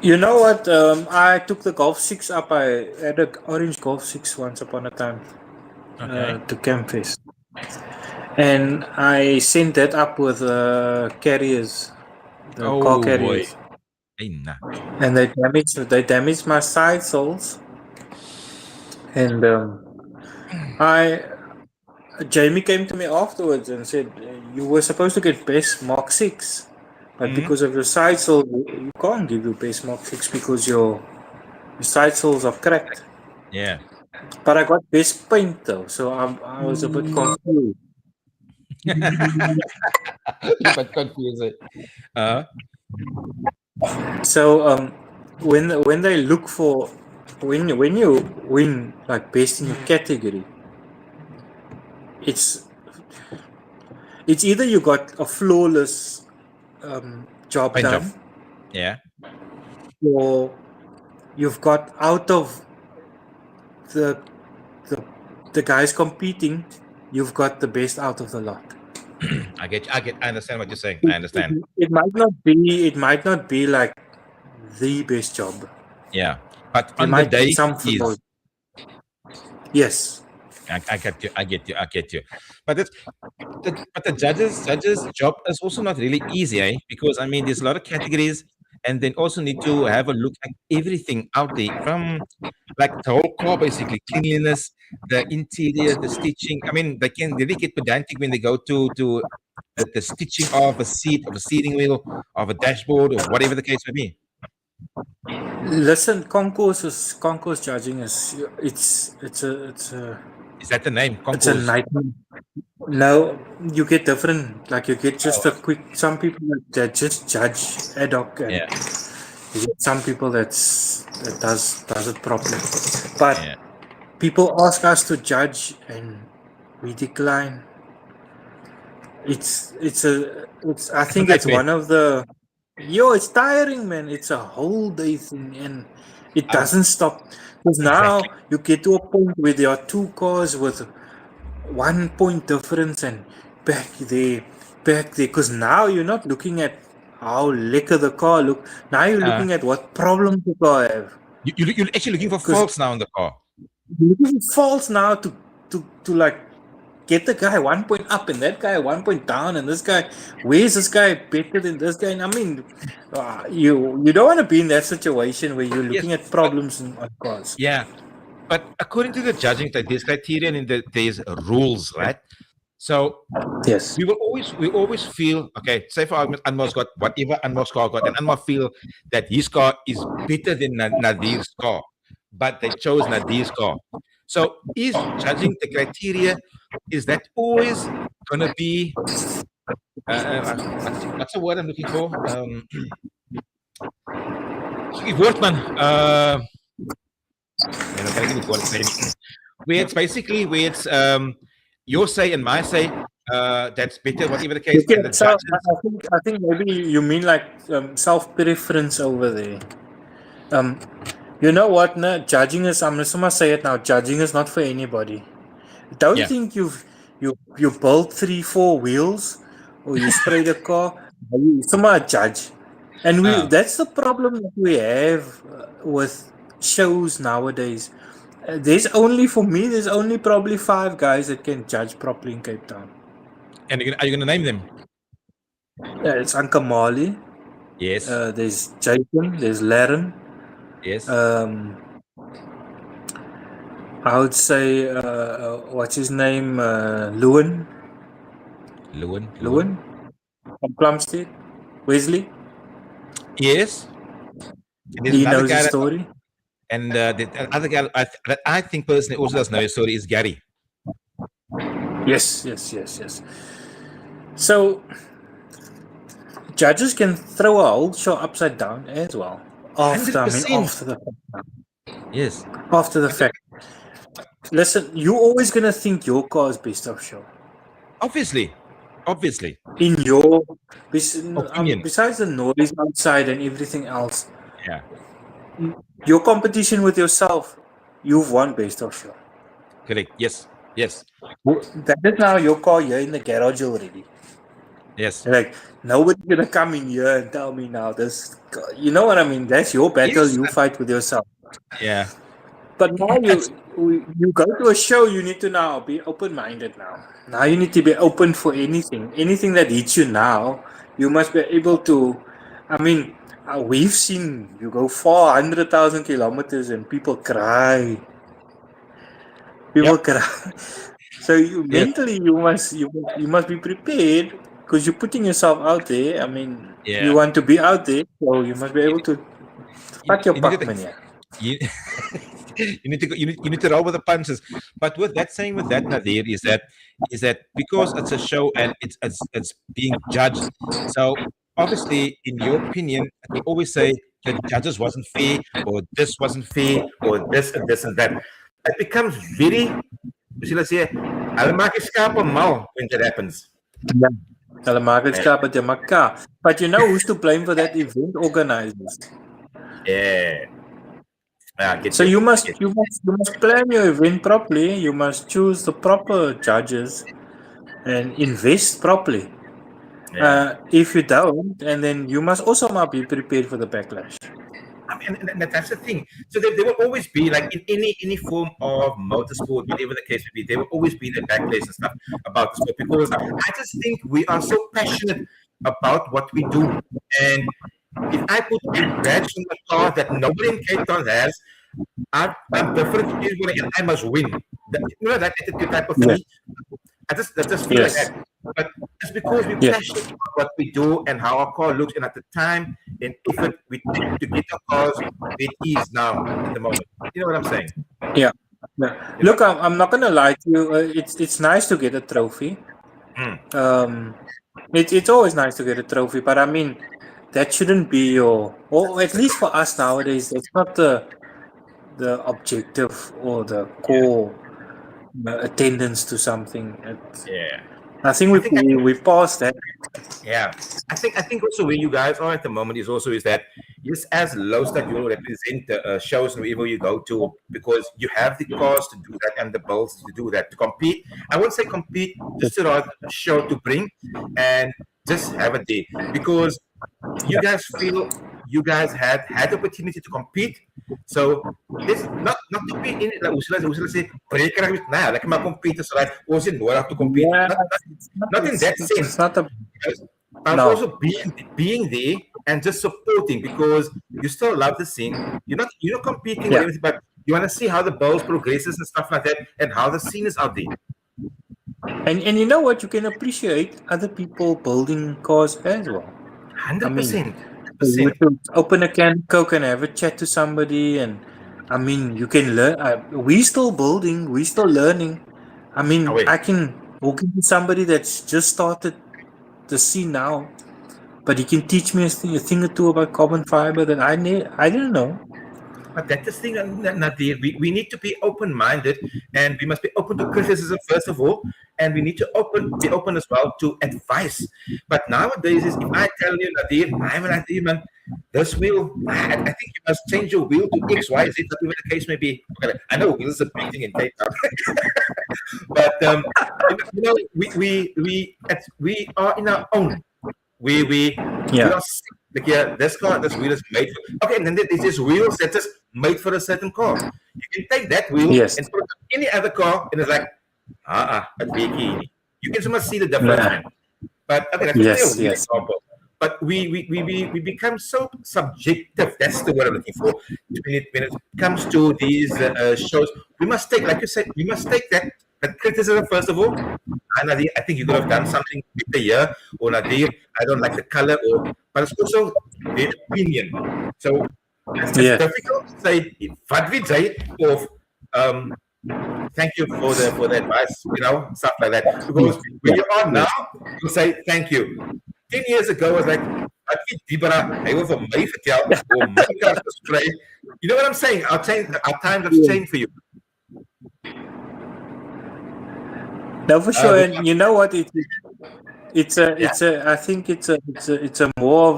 You know what? I took the Golf 6 up. I had an orange Golf 6 once upon a time. Okay. to Campfest, and I sent that up with carriers, the car Oh boy. carriers, Hey, nah. and they damaged my side soles, and I Jamie came to me afterwards and said you were supposed to get best Mark 6, but Mhm. because of your side sole you can't give you best Mark 6 because your side soles are cracked. Yeah. But I got best paint though, so I was a bit confused. But confusing. Uh, So when they look for when you win like best in your category, it's it's either you got a flawless job paint job. done, Yeah. or you've got out of the the the guys competing, you've got the best out of the lot. I understand what you're saying. I It, understand. it, it might not be like the best job. Yeah. But There on the might be day some it is. flaws. Yes. I get you. I get you. I get you. But but the judges job is also not really easy, eh? Because I mean, there's a lot of categories, and then also need to have a look at everything out there from like the whole car, basically cleanliness, the interior, the stitching. I mean, they can really get pedantic when they go to the stitching of a seat, of a steering wheel, of a dashboard, or whatever the case may be. Listen, concourse judging is Is that the name? it's a Concourse. nightmare. No, you get different. Like you get just a Oh, quick. Some people that just judge ad hoc, and yeah, you get some people that does it properly. But yeah. people ask us to judge, and we decline. It's I It's a think it's nightmare. one of the it's tiring, man. It's a whole day thing, and it Um, doesn't stop. Because exactly. now you get to a point where there are two cars with 1 point difference, and back there because now you're not looking at how lekker the car look. Now you're Uh, looking at what problems the car have. you're actually looking for Because faults now in the car. you're looking for faults now to like get the guy 1 point up and that guy 1 point down, and this guy, where's this guy better than this guy? And I mean, you don't want to be in that situation where you're Yes, looking at but problems on cars. yeah, but according to the judging, like there's criterion and there's rules, right? So Yes. we always feel okay. Say for argument, Anmar's got whatever Anmar's car got, and Anmar feel that his car is better than Nadir's car, but they chose Nadir's car. So is judging the criteria? Is that always gonna be what's the word I'm looking for? Woord man. Man, I'm gonna give it where it's basically where it's your say and my say. That's better, whatever the case, Okay, and the so judges. I think maybe you mean like self preference over there. Um, you know what? No, judging is. I'm just gonna say it now. Judging is not for anybody. Don't Yeah. think you build 3-4 wheels or you spray the car. You somebody judge, and that's the problem that we have with shows nowadays. There's only probably 5 guys that can judge properly in Cape Town. And are you gonna name them? It's Anka Mali. Yes. There's Jason. There's Laren. Yes. I would say what's his name? Lewin. Lewin. From Plumstead. Wesley. Yes. And there's He another knows guy his that, story. and the other guy that I think personally also does know his story is Gary. Yes. So judges can throw a whole show upside down as well. After 100%. the fact. Yes. After the fact. Listen, you're always gonna think your car is best of show. Obviously. In your Opinion. besides the noise outside and everything else, Yeah. your competition with yourself, you've won best of show. Correct. Yes. That is now your car here in the garage already. Yes. Like nobody's gonna come in here and tell me now this. You know what I mean? That's your battle. Yes. You fight with yourself. Yeah. But now you go to a show, you need to now be open-minded now. Now you need to be open for anything. Anything that hits you now, you must be able to. I mean, we've seen you go 400,000 kilometers and people cry. People cry. So you Yeah. mentally you must be prepared because you're putting yourself out there. I mean, Yeah. you want to be out there, so you must be able to pack your you need pack, to- man. Yeah. you, you need to roll with the punches. But with that saying, with that Nadir, is that because it's a show and it's being judged. So obviously, in your opinion, you always say the judges wasn't fair, or this wasn't fair, or this and that. It becomes very, let's say, hulle maak die skape mal when that happens. Hulle maak dit skaap met mekaar. But you know who's to blame for that? Event organizers. Yeah. So you must plan your event properly. You must choose the proper judges and invest properly. If you don't, and then you must also not be prepared for the backlash. I mean, and that's the thing. So there will always be, like, in any form of motorsport, whatever the case may be, there will always be the backlash and stuff about the sport, because I just think we are so passionate about what we do. And if I put a badge on the car that nobody in Cape Town has, I'm different to everybody, and I must win. That attitude type of thing. I just feel like that. But it's because we're passionate about what we do and how our car looks, and at the time and effort we take to get our cars where it is now at the moment. You know what I'm saying? Yeah. Look, I'm not gonna lie to you. It's nice to get a trophy. It's always nice to get a trophy, but I mean, that shouldn't be or at least for us nowadays, it's not the objective or the core attendance to something. I think we passed that. Yeah, I think also where you guys are at the moment is that yes, as Lowstack, you will represent shows wherever you go to, because you have the cars to do that and the builds to do that, to compete. I won't say compete, just to a show to bring and just have it there, because you guys feel you guys had the opportunity to compete. So this not to be in it, like we say, breaker with nah, like my compete, so like was it nodig to compete? Not in that sense. It's not a But also being there and just supporting, because you still love the scene. You're not competing with anything, but you want to see how the bowls progresses and stuff like that, and how the scene is out there. And you know what? You can appreciate other people building cars as well. 100%. You can open a can of Coke and have a chat to somebody, and I mean, you can learn. We still building, we still learning. I mean, I can walk into somebody that's just started the scene now, but he can teach me a thing or two about carbon fiber that I didn't know. But that's the thing, Nadir. We need to be open-minded, and we must be open to criticism first of all, and we need to be open as well to advice. But nowadays, if I tell you, Nadir, I'm an Nadir, man, this wheel, I think you must change your wheel to X, Y, Z, whatever the case may be. Okay, I know wheels are big thing in Cape Town, but we are in our own. We are like, this wheel is made for. Okay, and then there's this wheels that is made for a certain car. You can take that wheel and put it on any other car, and it's like, it's big. You can somewhat see the difference, man. But okay, that's a example. But we become so subjective. That's the word I'm looking for. When it comes to these shows, we must take, like you said, we must take that criticism first of all. Nadir, I think you could have done something better here, or Nadir, I don't like the color, but it's also their opinion. So it's difficult to say what we say of thank you for the advice, stuff like that. Because where you are now, you say thank you. 10 years ago, I was like, I was a my vertel, or my cars spray. You know what I'm saying? Our times have changed for you. No, for sure. And you know what? I think it's a more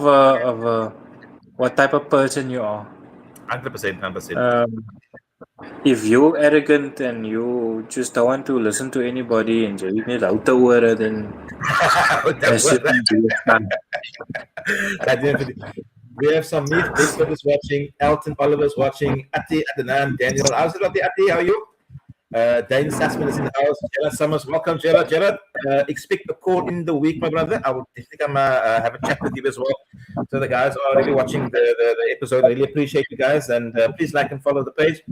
of a what type of person you are. 100%. If you're arrogant and you just don't want to listen to anybody and you need out the word, then We have some Meet Biscuit is watching. Elton Oliver's watching. Ati Adnan Daniel. How's it, Ati? How are you? Dane Sassman is in the house. Gerard Summers, welcome, Gerard. Gerard, expect a call in the week, my brother. I will definitely come have a chat with you as well. So the guys are really watching the episode. I really appreciate you guys, and please like and follow the page.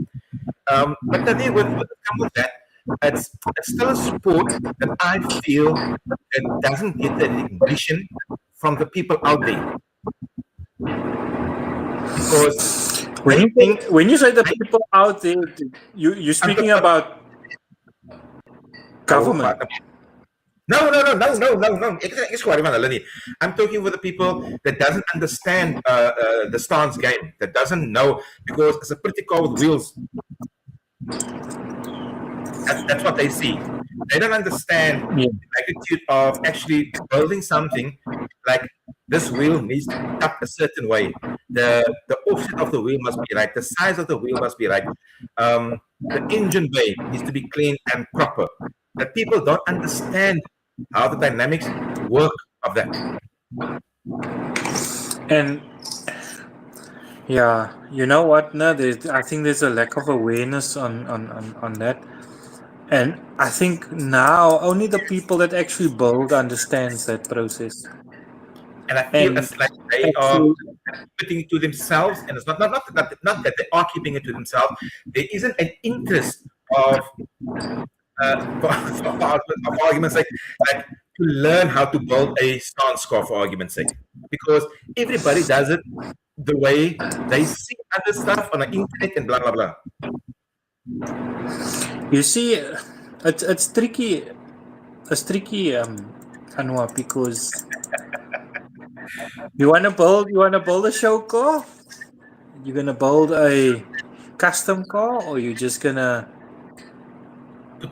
But I think with that, it's still a sport that I feel that doesn't get the recognition from the people out there. Because when you say the people out there, you're speaking about government. No. I'm talking with the people that doesn't understand the stance game, that doesn't know, because it's a pretty car with wheels. That's what they see. They don't understand the magnitude of actually building something like this. Wheel needs to be up a certain way. The offset of the wheel must be right. The size of the wheel must be right. The engine bay needs to be clean and proper. That people don't understand how the dynamics work of that. And yeah, you know what? No, I think there's a lack of awareness on that. And I think now only the people that actually build understands that process. And I feel it's like they are keeping it to themselves, and it's not that they are keeping it to themselves. There isn't an interest of for argument's sake, like to learn how to build a stance car, for argument's sake, because everybody does it the way they see other stuff on the internet and blah blah blah. You see, it's tricky. It's tricky, Anwar, because you wanna build a show car. You're gonna build a custom car, or you're just gonna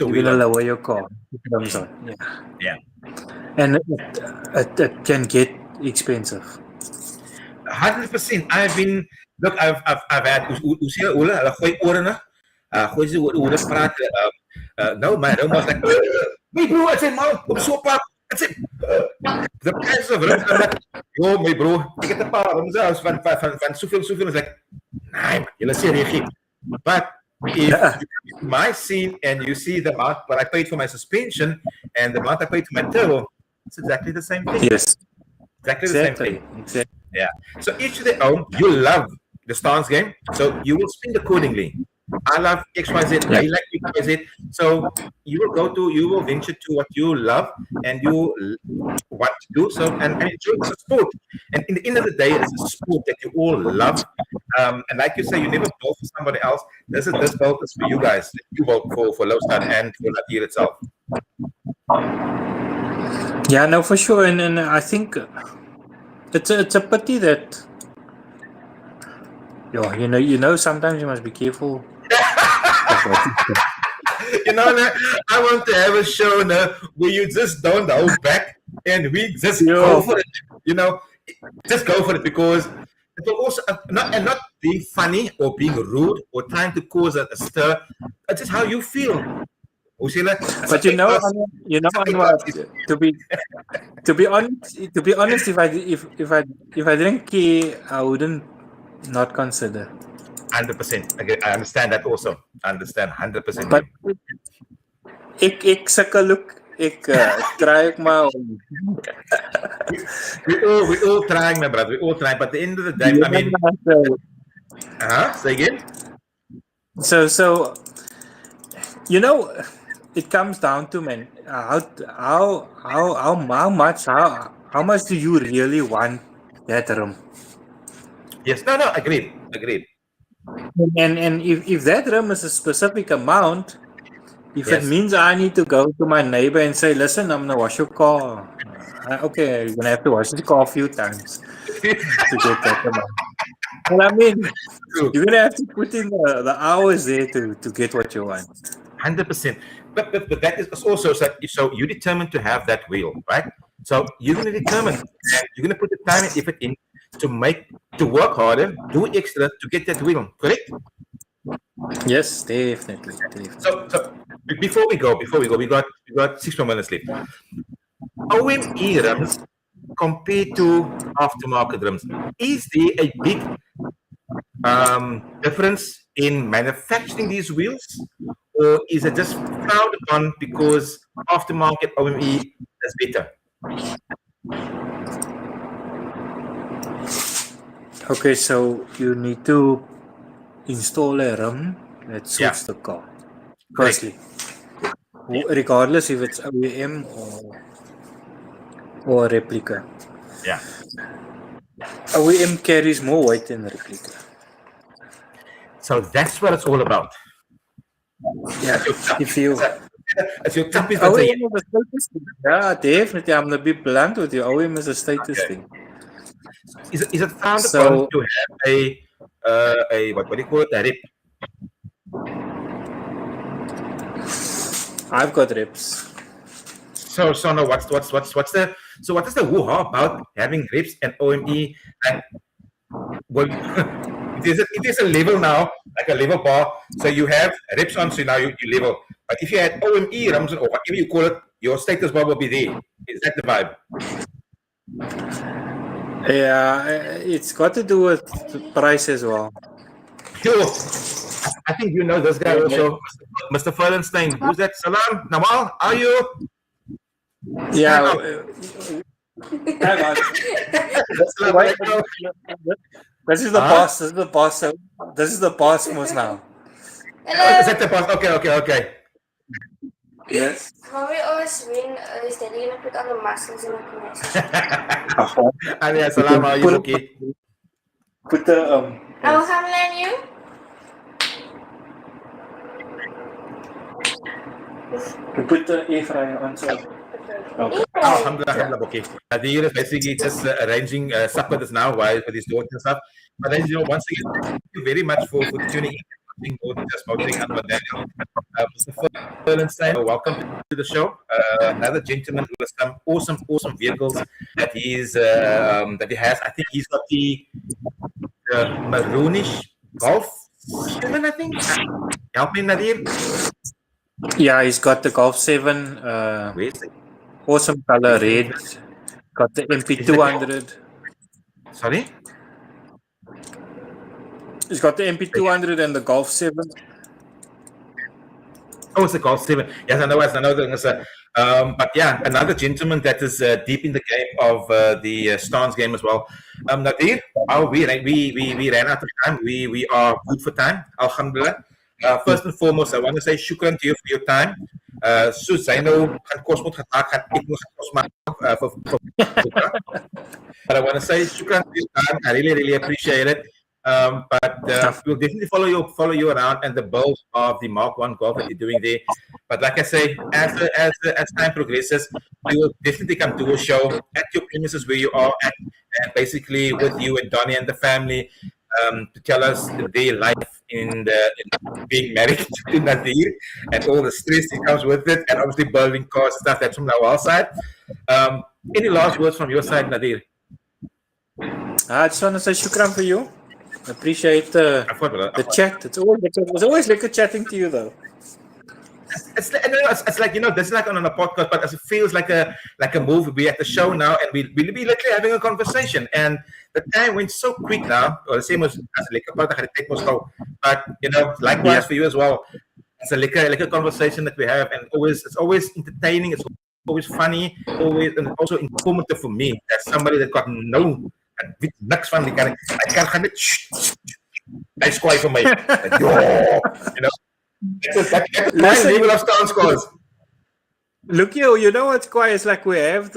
lower your car. Yeah. And it can get expensive. 100%. I've had hulle gooi ore na. Gooi se oor praat. No man, was like, my bro, I said, man, op so pad. I said, the price of rims are like, yo, my bro, ek het 'n paar rims aus van soveel is like, nee, julle sê regie. But if you come to my scene and you see the amount what I paid for my suspension and the amount I paid for my turbo, it's exactly the same thing. Yes. Exactly the same thing. Exactly. Yeah. So each to their own. You love the stance game, so you will spend accordingly. I love XYZ. I like XYZ. So you will venture to what you love and you want to do. So and enjoy the sport. And in the end of the day, it's a sport that you all love. And like you say, you never vote for somebody else. This vote is for you guys. You vote for Lowstad and for Nadir itself. Yeah, no, for sure. And I think it's a pity that you know sometimes you must be careful. I want to have a show where you just don't hold back and we just go for it. Just go for it, because it will also not being funny or being rude or trying to cause a stir. That's just how you feel. But to be honest, if I didn't care, I wouldn't not consider. 100%. I understand that also. I understand 100%. But ek sukkel look. Ek try maar. We all trying, my brother. We all trying. But at the end of the day, I mean, say again. So it comes down to, man, how much do you really want that room? Yes, no, agreed. And if that room is a specific amount, if it means I need to go to my neighbor and say, listen, I'm gonna wash your car. Okay, you're gonna have to wash the car a few times to get that amount. Well, I mean, you're gonna have to put in the hours there to get what you want. 100%. But that is also so you're determined to have that wheel, right? So you're gonna determine and you're gonna put the time and effort in to work harder, do extra to get that wheel, correct? Yes, definitely. So before we go, we got 6 more minutes left. OME rims compared to aftermarket rims? Is there a big difference in manufacturing these wheels, or is it just frowned upon because aftermarket OME is better? Okay, so you need to install a rim that suits the car. Firstly, regardless if it's OEM or a replica. Yeah. OEM carries more weight than the replica. So that's what it's all about. Yeah, if you... As your tip is OEM is a status thing. Yeah, definitely. I'm going to be blunt with you. OEM is a status thing. Is it frowned upon to have a what do you call it, a rip? I've got rips. So no, what is the hoo-ha about having rips and OME? And well, it is a level now, like a level bar. So you have rips on, so now you level. But if you had OME rims or whatever you call it, your status bar will be there. Is that the vibe? Yeah, it's got to do with the price as well. Yo, I think you know this guy also, Mr. Furlenstein. Who's that? Salam, Namal, are you? Yeah. Hang on. This is the boss. This is the boss. This is the boss most now. Hello. Is that the boss? Okay. Yes. When we always win, is that you're gonna put all the muscles in the connection? Alia, salam, are you okay? Put the Alhamdulillah, you? Put the air fryer on so. Okay. Alhamdulillah, okay. The year is basically just arranging supper this now while with his daughter and stuff. But then, once again, thank you very much for tuning in. More than just motoring under Daniel. Mr. Furlenstein, welcome to the show. Another gentleman with some awesome vehicles that he has. I think he's got the maroonish Golf 7, I think. Help me, Nadir. Yeah, he's got the Golf 7. Where's it? Awesome color red. Got the MP200. Sorry? He's got the MP200 and the Golf 7. Oh, it's a Golf 7. Yes, I know. But yeah, another gentleman that is deep in the game of the stance game as well. Nadir, we ran out of time. We are good for time. Alhamdulillah. First and foremost, I want to say shukran to you for your time. Soos I know gaan kos moet getaak gaan ek moet kos maak but I want to say shukran for your time. I really appreciate it. But we'll definitely follow you around and the build of the Mark 1 Golf that you're doing there. But like I say, as time progresses, we will definitely come to a show at your premises where you are at, and basically with you and Donnie and the family to tell us their life in being married to Nadir and all the stress that comes with it, and obviously building cars and stuff. That's from our side. Any last words from your side, Nadir? I just want to say shukran for you. Appreciate the chat. It's always like chatting to you though. It's like this is like on a podcast, but it feels like a move. We're at the show now, and we'll be literally having a conversation. And the time went so quick now. Or the same as lekker praat, gaan die tyd mos gou. But likewise for you as well. It's a lekker conversation that we have, and it's always entertaining. It's always funny, and also informative for me. As somebody that got no. En weet niks van die kan ek kan gaan net hy's kwaai vir my. It's my level of stance scores. Look, you know what's quiet? It's like we have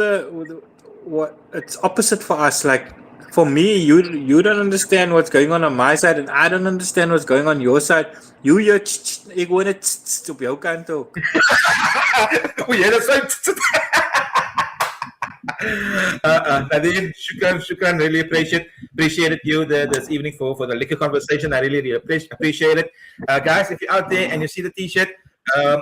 what it's opposite for us. Like for me, you don't understand what's going on my side, and I don't understand what's going on your side. Ek hoor dit op jou kant ook. O, jy is so. Nadir, shukran, really appreciated you this evening for the liquor conversation. I really appreciate it. Guys, if you're out there and you see the t-shirt,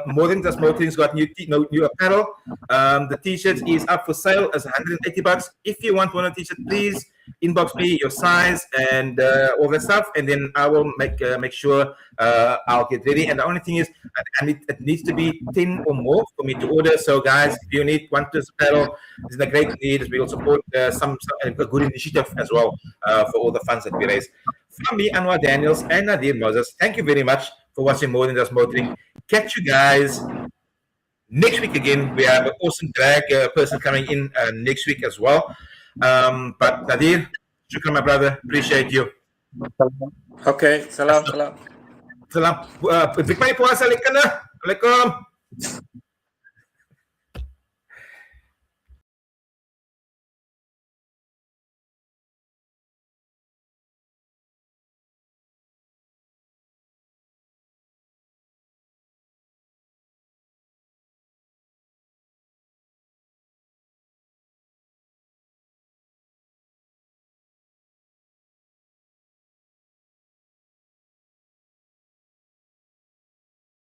More Than Just Motoring's got new apparel. The t-shirt is up for sale as $180. If you want one of the t-shirt, please inbox me your size and all that stuff, and then I will make sure I'll get ready. And the only thing is, it needs to be 10 or more for me to order. So guys, if you need one piece apparel, it's in a great need. We will support some a good initiative as well for all the funds that we raise. From me, Anwar Daniels and Nadir Moses, thank you very much for watching More Than Just Motoring. Catch you guys next week again. We have an awesome drag person coming in next week as well. But Nadir, shukran, my brother. Appreciate you. Okay, salam. Salam. Big puasa. Assalamualaikum.